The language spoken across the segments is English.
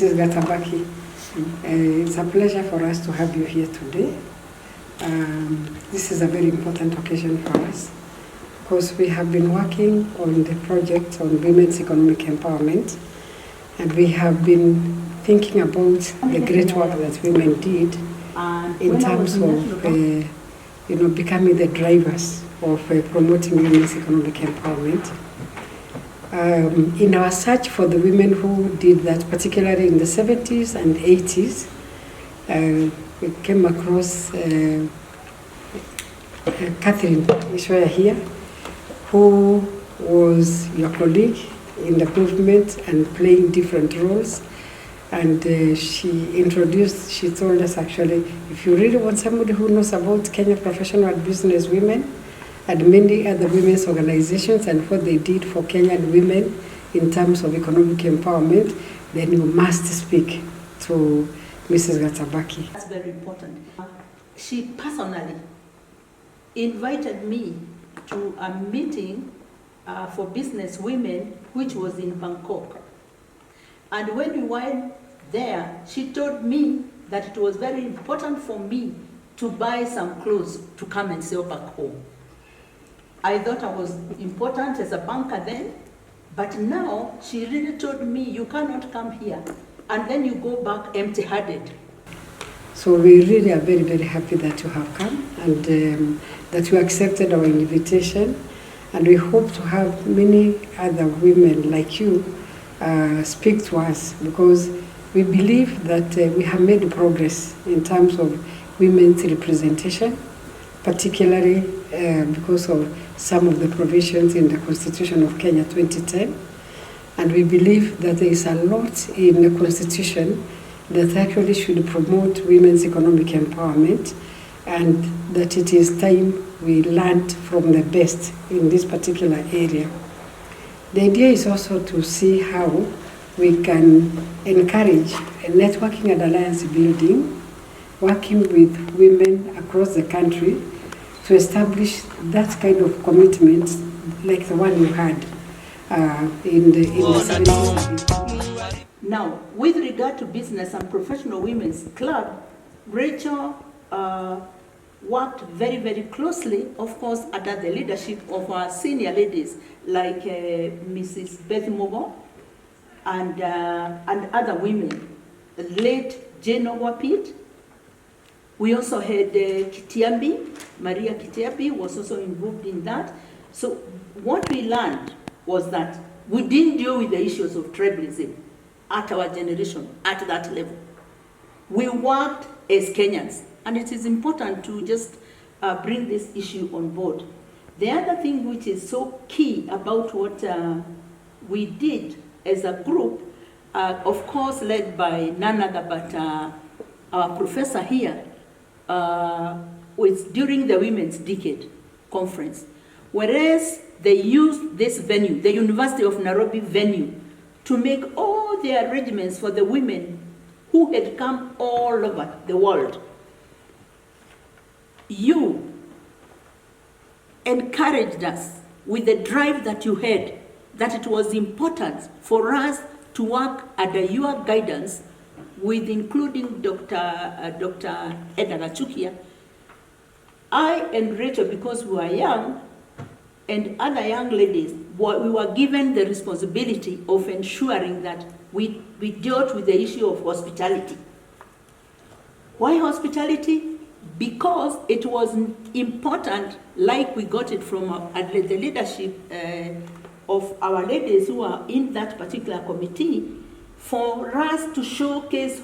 Mrs. Gatabaki. It's a pleasure for us to have you here today. This is a very important occasion for us because we have been working on the project on women's economic empowerment, and we have been thinking about the great work that women did in terms of becoming the drivers of promoting women's economic empowerment. In our search for the women who did that, particularly in the 70s and 80s, we came across Catherine Ishwaya here, who was your colleague in the movement and playing different roles. And she told us actually, if you really want somebody who knows about Kenya professional business women and many other women's organizations and what they did for Kenyan women in terms of economic empowerment, then you must speak to Mrs. Gatabaki. That's very important. She personally invited me to a meeting for business women, which was in Bangkok. And when we went there, she told me that it was very important for me to buy some clothes to come and sell back home. I thought I was important as a banker then, but now she really told me, you cannot come here and then you go back empty-handed. So we really are very, very happy that you have come and that you accepted our invitation. And we hope to have many other women like you speak to us, because we believe that we have made progress in terms of women's representation, particularly because of some of the provisions in the Constitution of Kenya 2010. And we believe that there is a lot in the Constitution that actually should promote women's economic empowerment, and that it is time we learned from the best in this particular area. The idea is also to see how we can encourage networking and alliance building, working with women across the country to establish that kind of commitment like the one you had in the 70s. Now, with regard to business and professional women's club, Rachael worked very, very closely, of course, under the leadership of our senior ladies like Mrs. Beth Mogo and other women, late Jane Ogwapit. We also had Kitiambi, Maria Kitiambi was also involved in that. So what we learned was that we didn't deal with the issues of tribalism at our generation, at that level. We worked as Kenyans, and it is important to just bring this issue on board. The other thing which is so key about what we did as a group, of course led by none other but our professor here, was during the Women's Decade Conference, whereas they used this venue, the University of Nairobi venue, to make all the arrangements for the women who had come all over the world. You encouraged us with the drive that you had, that it was important for us to work under your guidance, with including Dr. Edna Gachukia. I and Rachel, because we were young, and other young ladies, we were given the responsibility of ensuring that we dealt with the issue of hospitality. Why hospitality? Because it was important, like we got it from the leadership of our ladies who are in that particular committee, for us to showcase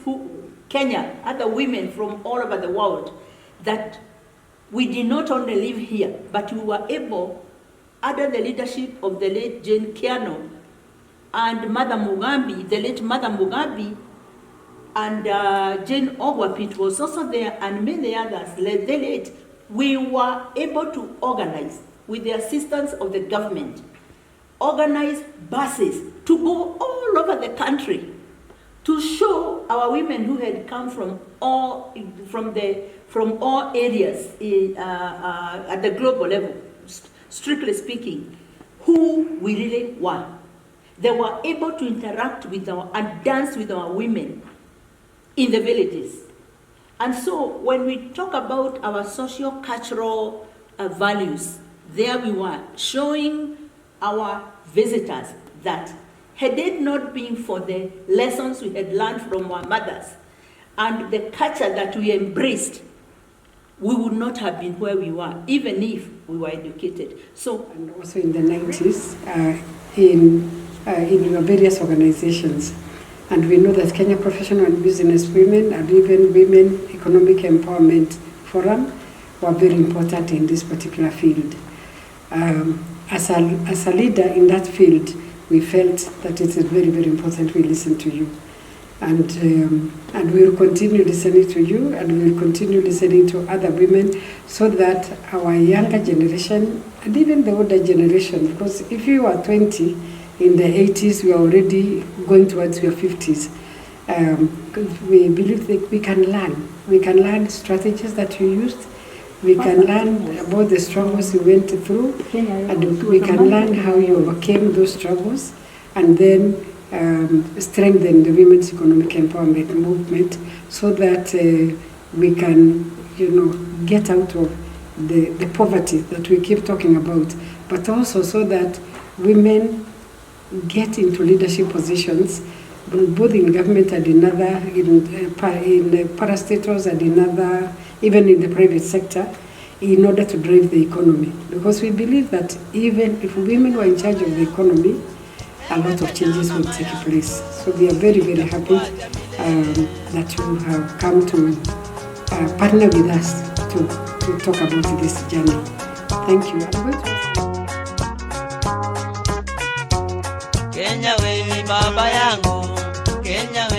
Kenya, other women from all over the world, that we did not only live here, but we were able, under the leadership of the late Jane Kiano and Mother Mugambi, the late Mother Mugambi, and Jane Ogwapit was also there, and many others, the late, we were able to organize, with the assistance of the government, organize buses to go all over the country to show our women who had come from all areas at the global level, strictly speaking, who we really were. They were able to interact with and dance with our women in the villages. And so when we talk about our socio-cultural values, there we were showing our visitors that had it not been for the lessons we had learned from our mothers and the culture that we embraced, we would not have been where we were, even if we were educated. So, and also in the 90s, in your various organizations, and we know that Kenya Professional and Business Women and even Women Economic Empowerment Forum were very important in this particular field. As a leader in that field, we felt that it is very, very important we listen to you. And we will continue listening to you, and we will continue listening to other women so that our younger generation and even the older generation, because if you are 20 in the 80s, we are already going towards your 50s. We believe that we can learn. We can learn strategies that you used. We can learn about the struggles you went through, and we can learn how you overcame those struggles, and then strengthen the women's economic empowerment movement so that we can, get out of the poverty that we keep talking about, but also so that women get into leadership positions, both in government and in parastatals and in other, even in the private sector, in order to drive the economy. Because we believe that even if women were in charge of the economy, a lot of changes will take place. So we are very, very happy that you have come to partner with us to talk about this journey. Thank you. Kenya we ni baba yangu, Kenya we